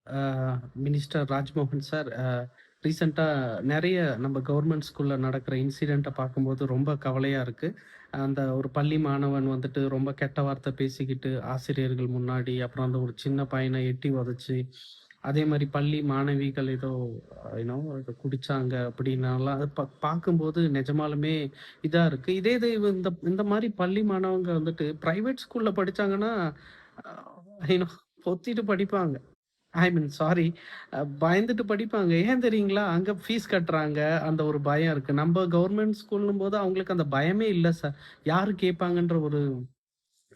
A minister Rajmohan sir, ரீசென்ட்டா நெறைய நம்ம கவர்மெண்ட் ஸ்கூல்ல நடக்கிற இன்சிடென்ட்ட பார்க்கும்போது ரொம்ப கவலையா இருக்கு. அந்த ஒரு பள்ளி மாணவன் வந்துட்டு ரொம்ப கெட்ட வார்த்தை பேசிக்கிட்டு ஆசிரியர்கள் முன்னாடி, அப்புறம் அந்த ஒரு சின்ன பையன எட்டி உதைச்சு, அதே மாரி பள்ளி மாணவிகள் ஏதோ ஏதோ குடிச்சாங்க அப்படின்னாலாம் அது பார்க்கும்போது நிஜமாலுமே இதா இருக்கு. இதே இது இந்த இந்த மாரி பள்ளி மாணவங்க வந்துட்டு பிரைவேட் ஸ்கூல்ல படிச்சாங்கன்னா, அ யூ நோ பொத்திட்டு படிப்பாங்க. ஐ மீன் சாரி. பயந்துட்டு படிப்பாங்க. ஏன் தெரியுங்களா? அங்க ஃபீஸ் கட்டுறாங்க. அந்த ஒரு பயம் இருக்கு. நம்ப கவர்ன்மென்ட் ஸ்கூல்ன்னும்போது அவங்களுக்கு அந்த பயமே இல்ல சார். யாரு கேட்பாங்கன்ற ஒரு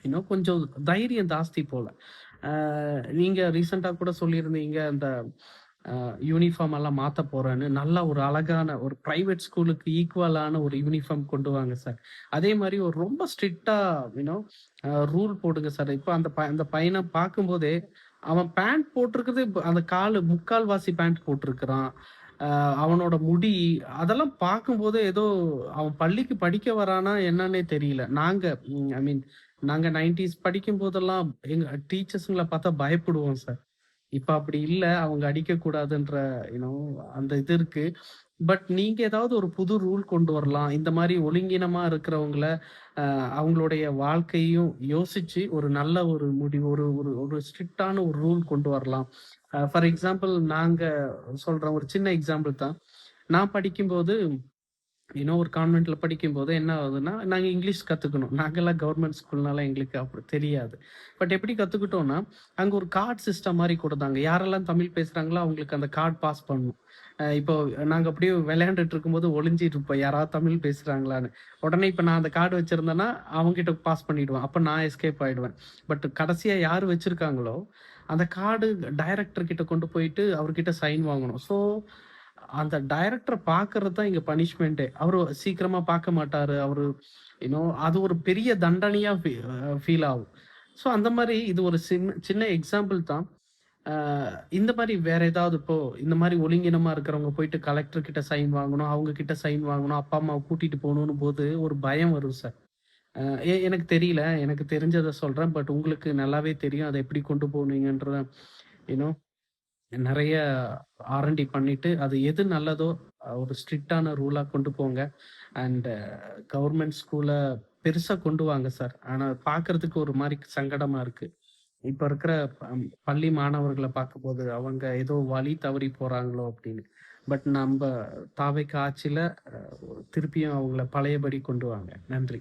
இன்னும் கொஞ்சம் தைரியம் ஜாஸ்தி போல. அ நீங்க ரீசென்ட்டா கூட சொல்லியிருந்தீங்க, அந்த யூனிஃபார்ம் எல்லாம் மாத்தப் போறேன்னு. நல்ல ஒரு அழகான ஒரு பிரைவேட் ஸ்கூலுக்கு ஈக்குவலான ஒரு யூனிஃபார்ம் கொண்டு வாங்க சார். அதே மாரி ஒரு ரொம்ப ஸ்ட்ரிக்ட்டா யூ நோ ரூல் போடுங்க சார். இப்ப அந்த பையன பார்க்கும்போதே, அவன் பேண்ட் போட்டிருக்கிறது அந்த முக்கால்வாசி பேண்ட் போட்டிருக்கிறான். அ அவனோட முடி அதெல்லாம் பார்க்கும்போது ஏதோ அவன் பள்ளிக்கு படிக்க வரானா என்னன்னே தெரியல. ஐ மீன் நாங்க 90ஸ் படிக்கும்போதெல்லாம் எங்க டீச்சர்ஸ்ங்கள பார்த்தா பயப்படுவோம் சார். இப்ப அப்படி இல்ல. அவங்க அடிக்கக்கூடாதுன்ற யூ நோ அந்த இது இருக்கு. பட் நீங்க ஏதாவது ஒரு புது ரூல் கொண்டு வரலாம். இந்த மாரி ஒழுங்கீனமா இருக்கிறவங்கள, அ அவங்களுடைய வாழ்க்கையும் யோசிச்சு ஒரு நல்ல ஒரு முடிவு ஒரு ஒரு ஒரு ஸ்ட்ரிக்ட்டான ஒரு ரூல் கொண்டு வரலாம். ஃபார் எக்ஸாம்பிள் நாங்க சொல்றேன். ஒரு சின்ன எக்ஸாம்பிள் தான். நான் படிக்கும்போது ஒரு கான்வென்ட்ல படிக்கும்போது என்ன ஆகுதுன்னா, நாங்க இங்கிலீஷ் கத்துக்கணும். நாங்கலாம் கவர்ன்மென்ட் ஸ்கூல்னால எங்களுக்கு அப்படி தெரியாது. பட் எப்படி கத்துக்கிட்டோம்னா, அங்க ஒரு கார்ட் சிஸ்டம் மாரி குடுத்தாங்க. யாரெல்லாம் தமிழ் பேசுறாங்களோ அவங்களுக்கு அந்த கார்ட் பாஸ் பண்ணணும். இப்போ நாங்க அப்படியே விளையாண்டுட்டு இருக்கும்போது ஒளிஞ்சிட்டு இருப்போம். யாராவது தமிழ் பேசுறாங்களான்னு. உடனே இப்ப நான் அந்த கார்டு வச்சிருந்தேன்னா, அவங்கிட்ட பாஸ் பண்ணிடுவேன். அப்ப நான் எஸ்கேப் ஆயிடுவேன். பட் கடைசியா யாரு வச்சிருக்காங்களோ, அந்த கார்டு டைரக்டர் கிட்ட கொண்டு போயிட்டு அவர்கிட்ட சைன் வாங்கணும். ஸோ அந்த டைரக்டர பார்க்கறது தான் இங்க பனிஷ்மென்ட்டே. அவரு சீக்கிரமா பார்க்க மாட்டாரு. அவரு அது ஒரு பெரிய தண்டனையா ஃபீல் ஆகும். ஸோ அந்த மாரி இது ஒரு சின்ன எக்ஸாம்பிள் தான். அ இந்த மாரி வேற ஏதாவது இப்போ இந்த மாரி ஒழுங்கீனமா இருக்கிறவங்க போயிட்டு கலெக்டர் கிட்ட சைன் வாங்கணும், அவங்க கிட்ட சைன் வாங்கணும், அப்பா, அம்மாவ கூட்டிட்டு போணும்னு போது ஒரு பயம் வரும் சார். அ எனக்கு தெரியல. எனக்கு தெரிஞ்சத சொல்றேன். பட் உங்களுக்கு நல்லாவே தெரியும். அத எப்படி கொண்டு போனீங்கன்ற யூ நோ நெறைய ஆர்&டி பண்ணிட்டு, அது எது நல்லதோ ஒரு ஸ்ட்ரிக்ட்டான ரூலா கொண்டு போங்க. அண்ட் கவர்ன்மென்ட் ஸ்கூல பெருசா கொண்டு வாங்க சார். ஆனா பார்க்கறதுக்கு ஒரு மாரி சங்கடமா இருக்கு. இப்ப இருக்கிற பள்ளி மாணவர்கள பார்க்கும்போது, அவங்க ஏதோ வழி தவறி போறாங்களோ அப்படின்னு. பட் நம்ப தாவேக்கா ஆட்சியில திருப்பியும் அவங்கள பழையபடி கொண்டு வாங்க. நன்றி.